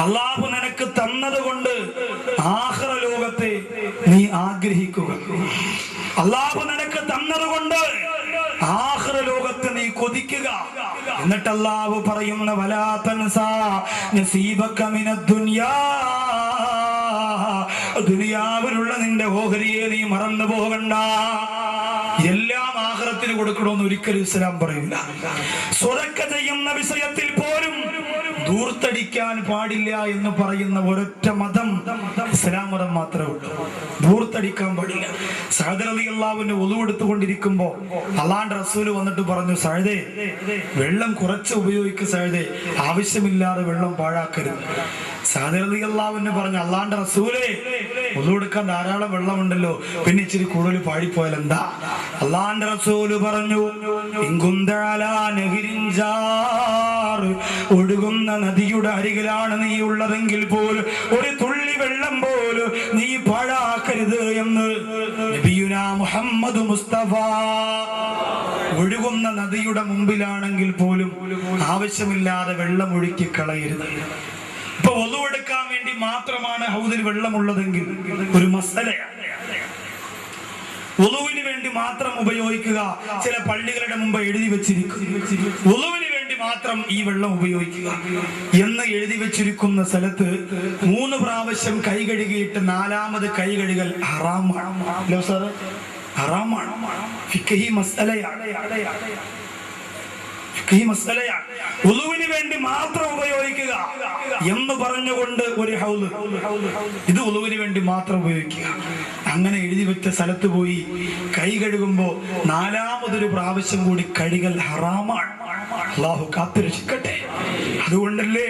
അള്ളാഹു നിനക്ക് തന്നതുകൊണ്ട് ആഖിറ ലോകത്തെ നീ ആഗ്രഹിക്കുക. അള്ളാഹു നിനക്ക് തന്നതുകൊണ്ട് ആഖിറ ലോകത്തെ നീ കൊതിക്കുക. എന്നിട്ട് അള്ളാഹു പറയുന്ന വലാ തൻസാ നസീബക മിനദ് ദുനിയാ, ദുനിയാവിലുള്ള നിന്റെ ഓഹരിയെ നീ മറന്നു പോകണ്ട. എല്ലാം ആഖിറത്തിന് കൊടുക്കണമെന്ന് ഒരിക്കലും ഇസ്ലാം പറയില്ല. സ്വതക്ക ചെയ്യുന്ന വിഷയത്തിൽ പോലും ധൂർത്തടിക്കാൻ പാടില്ല എന്ന് പറയുന്ന ഒരൊറ്റ മതം ഇസ്ലാം മതം മാത്രമേ ഉള്ളൂ. ധൂർത്തടിക്കാൻ പാടില്ല. സഅദ് റളിയല്ലാഹുവിന്റെ വുളു എടുത്തുകൊണ്ടിരിക്കുമ്പോ അല്ലാഹുവിന്റെ റസൂൽ വന്നിട്ട് പറഞ്ഞു, സഅദേ വെള്ളം കുറച്ച് ഉപയോഗിക്കുക, സഅദേ ആവശ്യമില്ലാതെ വെള്ളം പാഴാക്കരുത്. സഅദ് റളിയല്ലാഹുവിന് പറഞ്ഞു, അല്ലാഹുവിന്റെ റസൂലേ വുളു എടുക്കാൻ ധാരാളം വെള്ളമുണ്ടല്ലോ, പിന്നെ ഇച്ചിരി കൂടുതൽ പാഴിപ്പോയാൽ എന്താ? അല്ലാഹുവിന്റെ റസൂല് പറഞ്ഞു, ഒഴുകുന്ന നദിയുടെ അരികിലാണ് നീ ഉള്ളതെങ്കിൽ പോലും ഒരു തുള്ളി വെള്ളം പോലും നീ പാഴാക്കരുത് എന്ന് നബിയുനാ മുഹമ്മദ് മുസ്തഫ. ഒഴുകുന്ന നദിയുടെ മുമ്പിലാണെങ്കിൽ പോലും ആവശ്യമില്ലാതെ വെള്ളം ഒഴുക്കി കളയരുത്. ഇപ്പൊ വുളു എടുക്കാൻ വേണ്ടി മാത്രമാണ് ഹൗദിൽ വെള്ളമുള്ളതെങ്കിൽ ഒരു മസലയാണ്. വുളുവിന് വേണ്ടി മാത്രം ഉപയോഗിക്കുക. ചില പള്ളികളുടെ മുമ്പ് എഴുതി വെച്ചിരിക്കും, വുളുവിന് വേണ്ടി മാത്രം ഈ വെള്ളം ഉപയോഗിക്കുക എന്ന് എഴുതി വെച്ചിരിക്കുന്ന സ്ഥലത്ത് 3 പ്രാവശ്യം കൈ കഴുകിയിട്ട് 4ാമത് കൈ കഴുകൽ ഹറാമാണ്. ഹറാമാണ്. ഫിഖ്ഹി മസ്അലയാണ്. വുളുവിന് വേണ്ടി മാത്രം ഉപയോഗിക്കുക എന്ന് പറഞ്ഞുകൊണ്ട് ഒരു ഹൗദ്, ഇത് വുളുവിന് വേണ്ടി മാത്രം ഉപയോഗിക്കുക. അങ്ങനെ എഴുതി വെച്ച സ്ഥലത്ത് പോയി കൈ കഴുകുമ്പോ 4ാമതൊരു പ്രാവശ്യം കൂടി കഴുകൽ ഹറാമാണ്. അല്ലാഹു കാത്തുരക്ഷിക്കട്ടെ. അതുകൊണ്ടല്ലേ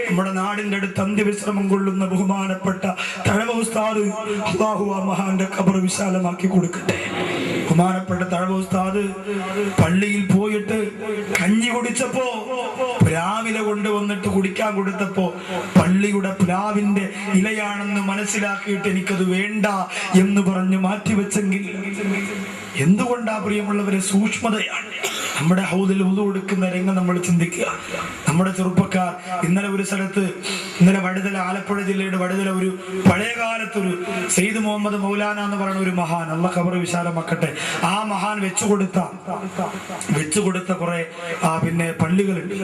നമ്മുടെ നാടിന്റെ അടുത്ത് അന്ത്യവിശ്രമം കൊള്ളുന്ന ബഹുമാനപ്പെട്ട തഴവ ഉസ്താദ്, അല്ലാഹു ആ മഹാന്റെ ഖബർ വിശാലമാക്കി കൊടുക്കട്ടെ. ബഹുമാനപ്പെട്ട തഴവ ഉസ്താദ് പള്ളിയിൽ പോയിട്ട് കഞ്ഞി കുടിച്ചപ്പോ, പ്ലാവില കൊണ്ടുവന്നിട്ട് കുടിക്കാൻ കൊടുത്തപ്പോ പള്ളിയുടെ പ്ലാവിന്റെ ഇലയാണെന്ന് മനസ്സിലാക്കിയിട്ട് എനിക്കത് വേണ്ട എന്ന് പറഞ്ഞ് മാറ്റിവെച്ചെങ്കിൽ എന്തുകൊണ്ടാ പ്രിയമുള്ളവരെ? സൂക്ഷ്മതയാണ്. നമ്മുടെ ഹൗദിൽ വുളു എടുക്കുന്ന രംഗം നമ്മൾ ചിന്തിക്കുക. നമ്മുടെ ചെറുപ്പക്കാർ ഇന്നലെ ഒരു സ്ഥലത്ത്, ഇന്നലെ വടുതല, ആലപ്പുഴ ജില്ലയുടെ വടുതല, ഒരു പഴയകാലത്തൊരു സെയ്ദ് മുഹമ്മദ് മൗലാന എന്ന് പറയുന്ന ഒരു മഹാൻ, അല്ലാഹു ഖബർ വിശാലമാക്കട്ടെ, ആ മഹാൻ വെച്ചുകൊടുത്ത കുറെ പിന്നെ പള്ളികളുണ്ട്.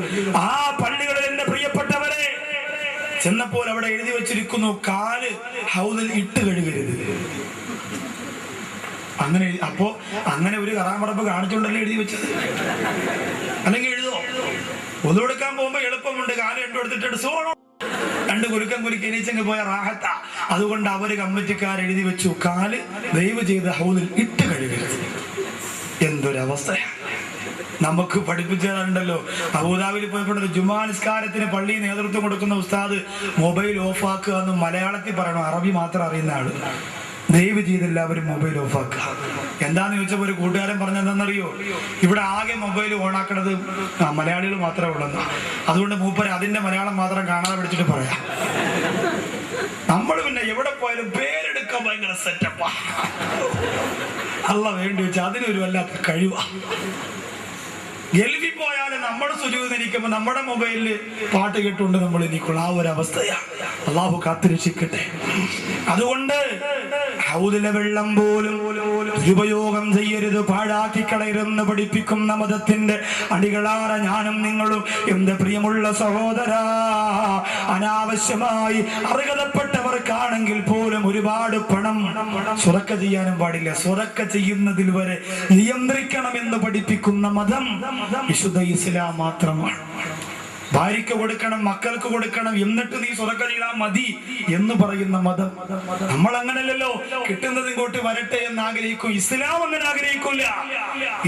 ആ പള്ളികളിൽ എന്റെ പ്രിയപ്പെട്ടവരെ ചെന്നപ്പോൾ അവിടെ എഴുതി വെച്ചിരിക്കുന്നു, കാല് ഹൗദിൽ ഇട്ട് കഴുകരുത്. അങ്ങനെ ഒരു കറാമറപ്പ് കാണിച്ചുകൊണ്ടല്ലേ എഴുതി വെച്ചത്? അല്ലെങ്കിൽ എഴുതോ? വുളു എടുക്കാൻ പോകുമ്പോ എളുപ്പമുണ്ട്, കാല് 2 എടുത്തിട്ട് സോണോ 2 കുലുക്കം കുലുക്കി എണീച്ചങ്ങ് പോയ റാഹത്ത. അതുകൊണ്ട് അവര് കമ്മിറ്റിക്കാർ എഴുതി വെച്ചു, കാല് ദയവ് ചെയ്ത് ഹൗദിൽ ഇട്ട് കഴുകരുത്. എന്തൊരവസ്ഥയാണ്! നമുക്ക് പഠിപ്പിച്ചതുണ്ടല്ലോ, അബൂദാബിയിൽ പോയപ്പോൾ ജുമാ നിസ്കാരത്തിന് പള്ളിയിൽ നേതൃത്വം കൊടുക്കുന്ന ഉസ്താദ് മൊബൈൽ ഓഫാക്കുക എന്ന് മലയാളത്തിൽ പറയണം, അറബി മാത്രം അറിയുന്ന ആള്. ദയവ് ചെയ്ത് എല്ലാവരും മൊബൈൽ ഓഫാക്കുക. എന്താന്ന് ചോദിച്ചപ്പോൾ ഒരു കൂട്ടുകാരൻ പറഞ്ഞെന്താണെന്നറിയോ? ഇവിടെ ആകെ മൊബൈൽ ഓണാക്കണത് മലയാളികൾ മാത്രമേ ഉള്ളെന്ന്. അതുകൊണ്ട് മൂപ്പര് അതിന്റെ മലയാളം മാത്രം കാണാതെ പിടിച്ചിട്ട് പറയാം. നമ്മൾ പിന്നെ എവിടെ പോയാലും പേരെടുക്കാൻ ഭയങ്കര സെറ്റപ്പാ. അല്ലാഹ് വേണ്ടി വെച്ചാൽ അതിനൊരു വല്ലാത്ത കഴിവാ. ഗൾഫിൽ പോയാലും നമ്മൾ സുജൂദിരിക്കുമ്പോ നമ്മുടെ മൊബൈലില് പാട്ട് കേട്ടുകൊണ്ട് നമ്മൾ എനിക്കുള്ള ആ ഒരു അവസ്ഥയാണ്. അല്ലാഹു കാത്തുരക്ഷിക്കട്ടെ. അതുകൊണ്ട് ഹൗദിലെ വെള്ളം പോലും ഉപയോഗം ചെയ്യരുത്, പാഴാക്കി കളയരുതെന്ന് പഠിപ്പിക്കുന്ന മതത്തിന്റെ അടികളാറ ഞാനും നിങ്ങളും. എന്റെ പ്രിയമുള്ള സഹോദരാ, അനാവശ്യമായി അർഹതപ്പെട്ടവർക്കാണെങ്കിൽ പോലും ഒരുപാട് പണം സ്വതക്ക ചെയ്യാനും പാടില്ല. സ്വതക്ക ചെയ്യുന്നതിൽ വരെ നിയന്ത്രിക്കണമെന്ന് പഠിപ്പിക്കുന്ന മതം വിശുദ്ധ ഇസ്ലാം മാത്രമാണ്. ഭാര്യയ്ക്ക് കൊടുക്കണം, മക്കൾക്ക് കൊടുക്കണം, എന്നിട്ട് നീ സ്വതക്ക ചെയ്താൽ മതി എന്ന് പറയുന്ന മതം. നമ്മൾ അങ്ങനല്ലല്ലോ, കിട്ടുന്നത് ഇങ്ങോട്ട് വരട്ടെ എന്ന് ആഗ്രഹിക്കും. ഇസ്ലാം അങ്ങനെ ആഗ്രഹിക്കില്ല.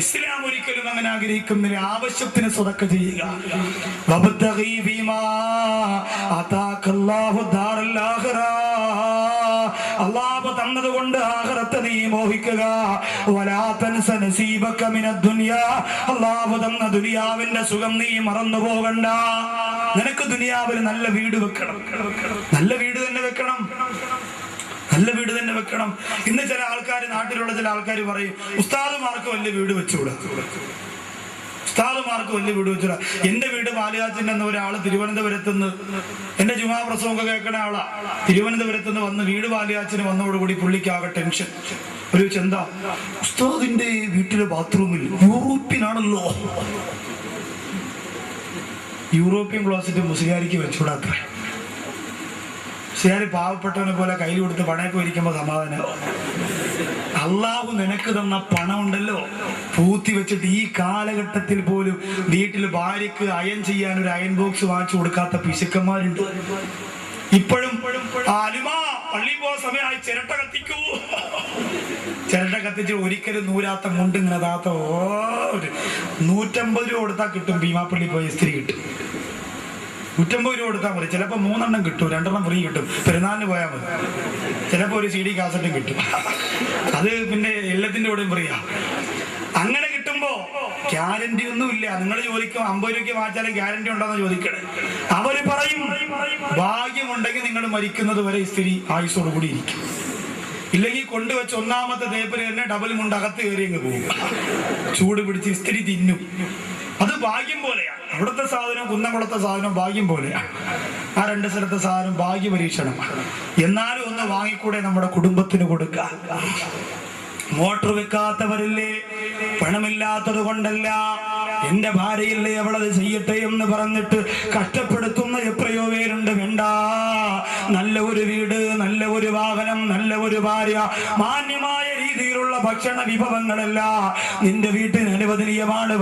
ഇസ്ലാം ഒരിക്കലും അങ്ങനെ ആഗ്രഹിക്കുന്നില്ല. ആവശ്യത്തിന് സ്വതക്ക ചെയ്യുക. അല്ലാഹു തന്നതുകൊണ്ട് ആഖിറത്തെ നീ മോഹിക്കുക. അല്ലാഹു തന്ന ദുനിയാവിന്റെ സുഖം നീ മറന്നു പോകണ്ട. നിനക്ക് ദുനിയാവിൽ നല്ല വീട് വെക്കണം, നല്ല വീട് തന്നെ വെക്കണം, നല്ല വീട് തന്നെ വെക്കണം. ഇന്ന് ചില ആൾക്കാർ, നാട്ടിലുള്ള ചില ആൾക്കാർ പറയും, ഉസ്താദുമാർക്ക് വലിയ വീട് വെച്ചുകൂടാ. ഉസ്താദുമാർക്ക് വലിയ വീട് വെച്ചില്ല. എന്റെ വീട് പാലുകാച്ചൻ എന്ന ഒരാള് തിരുവനന്തപുരത്ത് നിന്ന്, എന്റെ ജുമാ പ്രസവമൊക്കെ കേൾക്കണ ആളാ, തിരുവനന്തപുരത്ത് നിന്ന് വന്ന് വീട് പാലുകാച്ചിന് വന്നതോടുകൂടി പുള്ളിക്കാകെ ടെൻഷൻ. ഒരു ചെന്ത, ഉസ്താദിന്റെ വീട്ടിലെ ബാത്റൂമിൽ യൂറോപ്യനാണല്ലോ. യൂറോപ്യൻ ക്ലോസറ്റ് മുസ്ലിയാരിക്ക് വെച്ചുകൂടാത്ര. മുസ്ലിയാർ പാവപ്പെട്ടവനെ പോലെ കയ്യിൽ കൊടുത്ത് പണയൊക്കെ ഇരിക്കുമ്പോ സമാധാനം. അള്ളാഹു നിനക്ക് തന്ന പണം ഉണ്ടല്ലോ, പൂത്തി വെച്ചിട്ട് ഈ കാലഘട്ടത്തിൽ പോലും വീട്ടിൽ ഭാര്യക്ക് അയൺ ചെയ്യാൻ ഒരു അയൺ ബോക്സ് വാങ്ങിച്ചു കൊടുക്കാത്ത പിശുക്കന്മാരുണ്ട്. ഇപ്പോഴും അലുമാ പള്ളി പോകാൻ സമയമായി ചിരട്ട കത്തിക്കൂ. ചിരട്ട കത്തിച്ച് ഒരിക്കലും നൂരാത്ത മുണ്ട് ഇങ്ങനെ താത്ത 150 രൂപ കൊടുത്താൽ കിട്ടും. ഭീമാപ്പള്ളി പോയി ഇസ്തിരി കിട്ടും. 150 രൂപ കൊടുത്താൽ മതി. ചിലപ്പോൾ 3 എണ്ണം കിട്ടും, 2 എണ്ണം ഫ്രീ കിട്ടും. പെരുന്നാളിന് പോയാൽ മതി. ചിലപ്പോൾ ഒരു CD കാസറ്റും കിട്ടും. അത് പിന്നെ എല്ലാത്തിന്റെ കൂടെയും ഫ്രീയാ. അങ്ങനെ കിട്ടുമ്പോ ഗ്യാരണ്ടി ഒന്നുമില്ല. നിങ്ങൾ ചോദിക്കും 50 രൂപയ്ക്ക് വാങ്ങിച്ചാലും ഗ്യാരണ്ടി ഉണ്ടോന്ന് ചോദിക്കണേ. അവര് പറയും ഭാഗ്യമുണ്ടെങ്കിൽ നിങ്ങൾ മരിക്കുന്നത് വരെ ഇസ്തിരി ആയുസോട് കൂടി ഇരിക്കും. ഇല്ലെങ്കിൽ കൊണ്ടുവച്ച് ഒന്നാമത്തെ തേപ്പര് തന്നെ ഡബിൾ മുണ്ട് അകത്ത് കയറി അങ്ങ് പോകും. ചൂട് പിടിച്ച് ഇസ്തിരി തിന്നും. അത് ഭാഗ്യം പോലെയാണ്. അവിടുത്തെ സാധനം കുന്നംകുളത്തെ സാധനം ഭാഗ്യം പോലെയാണ്. ആ 2 സ്ഥലത്തെ സാധനം ഭാഗ്യ പരീക്ഷണം. എന്നാലും ഒന്ന് വാങ്ങിക്കൂടെ നമ്മുടെ കുടുംബത്തിന് കൊടുക്കാൻ. മോട്ടർ വെക്കാത്തവരില്ലേ, പണമില്ലാത്തത് കൊണ്ടല്ല, എന്റെ ഭാര്യയില്ലേ അവളത് ചെയ്യട്ടെ എന്ന് പറഞ്ഞിട്ട് കഷ്ടപ്പെടുത്തുന്ന എത്രയോ പേരുണ്ട്. വേണ്ട, നല്ല ഒരു വീട്, നല്ല ഒരു വാഹനം, നല്ല ഒരു ഭാര്യ, മാന്യമായ രീതിയിലുള്ള ഭക്ഷണ വിഭവങ്ങളല്ല നിന്റെ വീട്ടിന് അനുവദനീയമാണ്.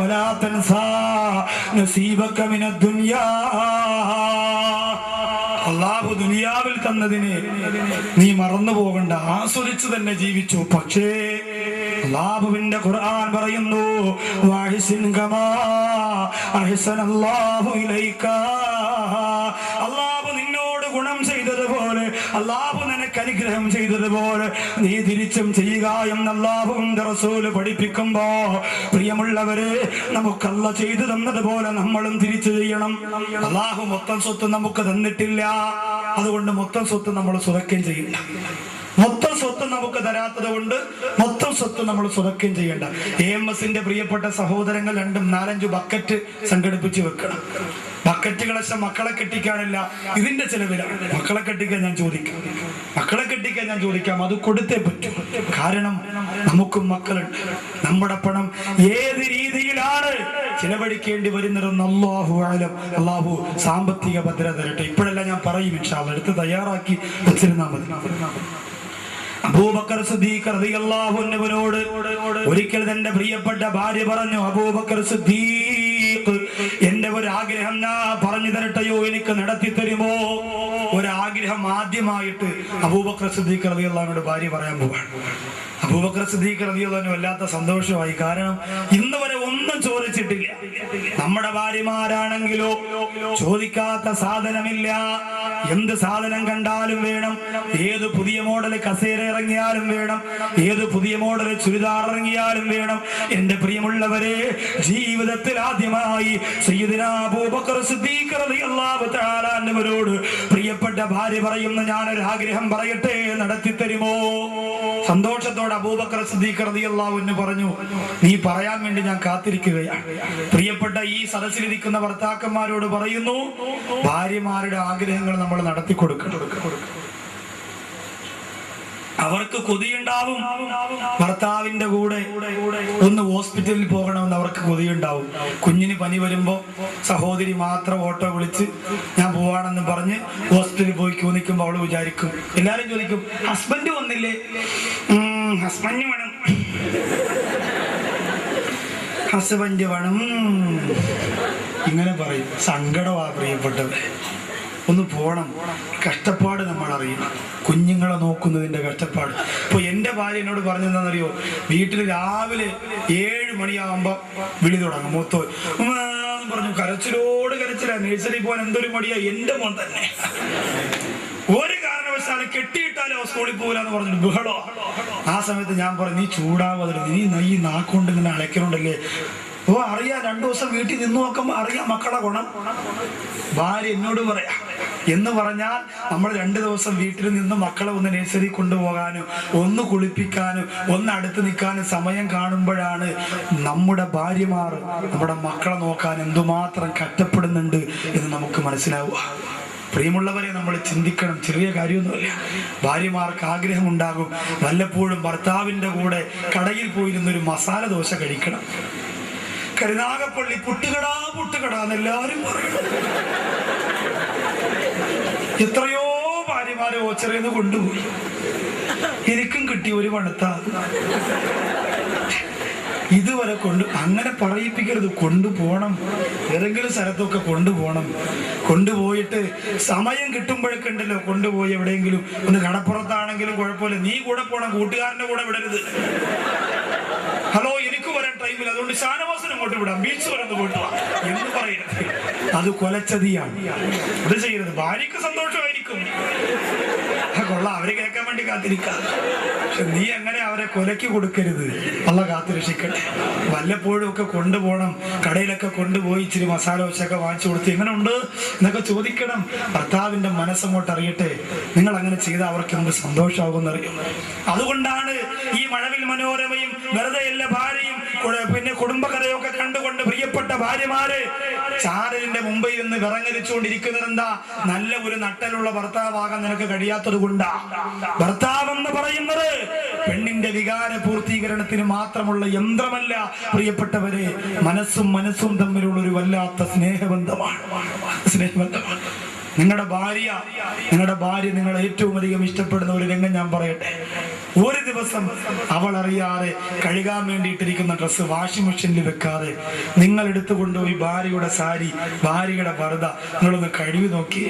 അല്ലാഹു ദുനിയാവിൽ തന്നതിനെ നീ മറന്നു പോകണ്ട, ആസ്വദിച്ചു തന്നെ ജീവിച്ചു. പക്ഷേ അല്ലാഹുവിന്റെ ഖുർആൻ പറയുന്നു, വഅഹ്സിൻ കമാ അഹ്സനല്ലാഹു ഇലൈക. അല്ലാഹു നിന്നോട് ഗുണം ചെയ്തതുപോലെ, അല്ലാഹു നിനക്ക് അനുഗ്രഹം ചെയ്തതുപോലെ നീ തിരിച്ചും ചെയ്യുക എന്ന് അല്ലാഹുവിന്റെ റസൂല് പഠിപ്പിക്കുമ്പോ, പ്രിയമുള്ളവരെ, നമുക്ക് അല്ലാഹു ചെയ്തു തന്നതുപോലെ നമ്മളും തിരിച്ചു ചെയ്യണം. അല്ലാഹു മൊത്തം സ്വത്ത് നമുക്ക് തന്നിട്ടില്ല, അതുകൊണ്ട് മൊത്തം സ്വത്ത് നമ്മൾ സ്വതക്കം ചെയ്യണ്ട. മൊത്തം സ്വത്ത് നമുക്ക് തരാത്തത് കൊണ്ട് മൊത്തം സ്വത്ത് നമ്മൾ സ്വതക്കം ചെയ്യേണ്ട. AMSന്റെ പ്രിയപ്പെട്ട സഹോദരങ്ങൾ 2-4-5 ബക്കറ്റ് സംഘടിപ്പിച്ച് വെക്കണം. ബക്കറ്റ് കളശം മക്കളെ കെട്ടിക്കാനില്ല, ഇതിന്റെ ചെലവിലാണ്. മക്കളെ കെട്ടിക്കാൻ ഞാൻ ചോദിക്കാം, അത് കൊടുത്തേ പറ്റൂ. കാരണം നമുക്കും മക്കളുണ്ട്. നമ്മുടെ പണം ഏത് രീതിയിലാണ് ചിലവഴിക്കേണ്ടി വരുന്നതെന്ന് അല്ലാഹു അഅലം. അല്ലാഹു സാമ്പത്തിക ഭദ്രത തരട്ടെ. ഇപ്പോഴല്ല, ഞാൻ പറയും ഇൻഷാ അല്ലാഹ്. എടുത്ത് തയ്യാറാക്കി വെച്ചിരുന്നാൽ മതി. അബൂബക്കർ സിദ്ദീഖ് റളിയല്ലാഹു അൻഹുവിനോട് ഒരിക്കൽ തന്റെ പ്രിയപ്പെട്ട ഭാര്യ പറഞ്ഞു, അബൂബക്കർ സിദ്ദീഖ്, എന്റെ ഒരു ആഗ്രഹം ഞാൻ പറഞ്ഞു തരട്ടെയോ, എനിക്ക് നടത്തി തരുമോ? ഒരാഗ്രഹം ആദ്യമായിട്ട് അബൂബക്കർ സിദ്ദീഖ് റളിയല്ലാഹുവിനോട് ഭാര്യ പറയാൻ പോവാണ്. അബൂബക്കർ സിദ്ദീഖ് റളിയല്ലാഹു അൻഹു വല്ലാത്ത സന്തോഷമായി. കാരണം ഇന്ന് വരെ ഒന്നും ചോദിച്ചിട്ടില്ല. നമ്മുടെ ഭാര്യമാരാണെങ്കിലോ ചോദിക്കാത്ത സാധനമില്ല. എന്ത് സാധനം കണ്ടാലും വേണം. ഏത് പുതിയ മോഡൽ കസേര ഇറങ്ങിയാലും വേണം, ഏത് പുതിയ മോഡൽ ചുരിദാർ ഇറങ്ങിയാലും വേണം. എന്റെ പ്രിയമുള്ളവരെ, ജീവിതത്തിൽ ആദ്യമായി സയ്യിദുനാ അബൂബക്കർ സിദ്ദീഖ് റളിയല്ലാഹു തആല അൻഹുവിനോട് പ്രിയപ്പെട്ട ഭാര്യ പറയുന്ന, ഞാനൊരു ആഗ്രഹം പറയട്ടെ, നടത്തി തരുമോ? സന്തോഷത്തോടെ അബൂബക്കർ സിദ്ദീഖ് റളിയല്ലാഹു അൻഹു പറഞ്ഞു, നീ പറയാൻ വേണ്ടി ഞാൻ കാത്തിരിക്കുകയാണ്. പ്രിയപ്പെട്ട ഈ സദസ്സിലിരിക്കുന്ന ഭർത്താക്കന്മാരോട് പറയുന്നു, ഭാര്യമാരുടെ ആഗ്രഹങ്ങൾ നമ്മൾ നടത്തി കൊടുക്കണം. അവർക്ക് കൊതിയുണ്ടാവും ഭർത്താവിന്റെ കൂടെ ഒന്ന് ഹോസ്പിറ്റലിൽ പോകണമെന്ന് അവർക്ക് കൊതിയുണ്ടാവും. കുഞ്ഞിന് പനി വരുമ്പോ സഹോദരി മാത്രം ഓട്ടോ വിളിച്ച് ഞാൻ പോവാണെന്ന് പറഞ്ഞ് ഹോസ്പിറ്റലിൽ പോയി ക്യൂ നിൽക്കുമ്പോൾ അവള് വിചാരിക്കും, എല്ലാരും ചോദിക്കും, ഹസ്ബൻഡ് വന്നില്ലേ? ഹസ്ബൻഡ് വേണം, ഹസ്ബൻഡ് വേണം, ഇങ്ങനെ പറയും. സങ്കടമാ പ്രിയപ്പെട്ടവരെ. ഒന്ന് പോണം. കഷ്ടപ്പാട് നമ്മൾ അറിയണം. കുഞ്ഞുങ്ങളെ നോക്കുന്നതിന്റെ കഷ്ടപ്പാട്. ഇപ്പൊ എന്റെ ഭാര്യ എന്നോട് പറഞ്ഞെന്താണെന്നറിയോ? വീട്ടിൽ രാവിലെ 7 മണിയാകുമ്പോ വിളി തുടങ്ങും. മൂത്തോ പറഞ്ഞു, കരച്ചിലോട് കരച്ചില. നഴ്സറി പോകാൻ എന്തൊരു മടിയാ. എന്റെ മോൻ തന്നെ ഒരു കാരണവശാലും കെട്ടിയിട്ടാലോ സ്കൂളിൽ പോകില്ലെന്ന് പറഞ്ഞിട്ട് ബഹളോ. ആ സമയത്ത് ഞാൻ പറഞ്ഞു, നീ ചൂടാവാതില്ല, നീ ഈ നാക്കൊണ്ട് ഇങ്ങനെ അലക്കലുണ്ടല്ലേ. ഓ അറിയാം, 2 ദിവസം വീട്ടിൽ നിന്ന് നോക്കുമ്പോ അറിയാം മക്കളെ ഗുണം. ഭാര്യ എന്നോട് പറയാ, എന്ന് പറഞ്ഞാൽ നമ്മൾ 2 ദിവസം വീട്ടിൽ നിന്ന് മക്കളെ ഒന്ന് നഴ്സറി കൊണ്ടുപോകാനും ഒന്ന് കുളിപ്പിക്കാനും ഒന്ന് അടുത്ത് നിൽക്കാനും സമയം കാണുമ്പോഴാണ് നമ്മുടെ ഭാര്യമാർ നമ്മുടെ മക്കളെ നോക്കാൻ എന്തുമാത്രം കഷ്ടപ്പെടുന്നുണ്ട് എന്ന് നമുക്ക് മനസ്സിലാവുക. പ്രിയമുള്ളവരെ, നമ്മൾ ചിന്തിക്കണം. ചെറിയ കാര്യമൊന്നുമില്ല. ഭാര്യമാർക്ക് ആഗ്രഹമുണ്ടാകും വല്ലപ്പോഴും ഭർത്താവിന്റെ കൂടെ കടയിൽ പോയിരുന്നൊരു മസാല ദോശ കഴിക്കണം. കരുനാഗപ്പള്ളി പുട്ടുകടാന്ന് എല്ലാവരും പറയണം. എത്രയോ ഭാര്യമാരെ ഓച്ചറേന്ന് കൊണ്ടുപോയി. എനിക്കും കിട്ടി ഒരു പണത്താ. ഇതുവരെ അങ്ങനെ പറയിപ്പിക്കരുത്. കൊണ്ടുപോകണം, ഏതെങ്കിലും സ്ഥലത്തൊക്കെ കൊണ്ടുപോകണം. കൊണ്ടുപോയിട്ട് സമയം കിട്ടുമ്പോഴൊക്കെ ഉണ്ടല്ലോ, കൊണ്ടുപോയി എവിടെയെങ്കിലും ഒന്ന് കടപ്പുറത്താണെങ്കിലും കുഴപ്പമില്ല, നീ കൂടെ പോകണം, കൂട്ടുകാരന്റെ കൂടെ വിടരുത്. ഹലോ, എനിക്ക് വരാൻ ടൈമിൽ, അതുകൊണ്ട് ഷാനവാസിനെ അങ്ങോട്ട് വിടാം, ബീച്ച് വരെ ഒന്ന് പോയിട്ട് വാ എന്ന് പറയരുത്. അത് കൊലച്ചതിയാണ്. അത് ചെയ്യരുത്. ഭാര്യക്ക് സന്തോഷമായിരിക്കും, കൊള്ളാം, അവര് കേൾക്കാൻ വേണ്ടി കാത്തിരിക്കാം. പക്ഷെ നീ അങ്ങനെ അവരെ കൊലയ്ക്ക് കൊടുക്കരുത്. അള്ള കാത്തുരക്ഷിക്കട്ടെ. വല്ലപ്പോഴും ഒക്കെ കൊണ്ടുപോകണം. കടയിലൊക്കെ കൊണ്ടുപോയി ഇച്ചിരി മസാല ദോശയൊക്കെ വാങ്ങിച്ചു കൊടുത്ത് എങ്ങനെ ഉണ്ട് എന്നൊക്കെ ചോദിക്കണം. ഭർത്താവിന്റെ മനസ്സങ്ങോട്ട് അറിയട്ടെ. നിങ്ങൾ അങ്ങനെ ചെയ്താൽ അവർക്ക് എന്ത് സന്തോഷമാകുമെന്നറിയും. അതുകൊണ്ടാണ് ഈ മഴവിൽ മനോരമയും വെറുതെ എല്ലാ ഭാര്യയും പിന്നെ കുടുംബകഥയൊക്കെ കണ്ടുകൊണ്ട് പ്രിയപ്പെട്ട ഭാര്യമാര് ചാനലിന്റെ മുമ്പിൽ നിന്ന് വിറങ്ങലിച്ചുകൊണ്ടിരിക്കുന്നത് എന്താ? നല്ല ഒരു നട്ടലുള്ള ഭർത്താവാകാൻ നിനക്ക് കഴിയാത്തത് കൊണ്ടാ. ഭർത്താവ് എന്ന് പറയുന്നത് പെണ്ണിന്റെ വികാര പൂർത്തീകരണത്തിന് മാത്രമുള്ള യന്ത്രമല്ല പ്രിയപ്പെട്ടവരെ. മനസ്സും തമ്മിലുള്ള ഒരു വല്ലാത്ത സ്നേഹബന്ധമാണ്. നിങ്ങളുടെ ഭാര്യ നിങ്ങളെ ഏറ്റവും അധികം ഇഷ്ടപ്പെടുന്ന ഒരു രംഗം ഞാൻ പറയട്ടെ. ഒരു ദിവസം അവൾ അറിയാതെ കഴുകാൻ വേണ്ടിയിട്ടിരിക്കുന്ന ഡ്രസ്സ് വാഷിംഗ് മെഷീനിൽ വെക്കാതെ നിങ്ങൾ എടുത്തുകൊണ്ടുപോയി ഭാര്യയുടെ സാരി, ഭാര്യയുടെ പർദ്ദ നിങ്ങളൊന്ന് കഴുകി നോക്കി.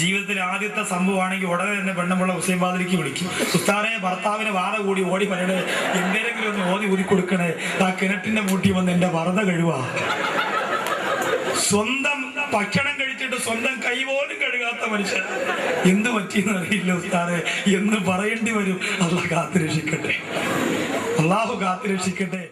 ജീവിതത്തിൽ ആദ്യത്തെ സംഭവമാണെങ്കിൽ ഉടനെ തന്നെ പെണ്ണുമുള്ള ഹുസൈൻ ബാദിലേക്ക് വിളിക്കും. ഉസ്താദെ, ഭർത്താവിന് വാറ കൂടി ഓടി പറയണേ, എന്തെങ്കിലും ഒന്ന് ഊതി കൊടുക്കണേ, ആ കിണറ്റിന്റെ മൂട്ടി വന്ന് എന്റെ പർദ്ദ കഴുകുക. സ്വന്തം ഭക്ഷണം കഴിച്ചിട്ട് സ്വന്തം കൈ പോലും കഴുകാത്ത മനുഷ്യൻ എന്ത് പറ്റിയെന്ന് അറിയില്ല ഉസ്താദെ എന്ന് പറയേണ്ടി വരും. അള്ളാഹു കാത്തുരക്ഷിക്കട്ടെ.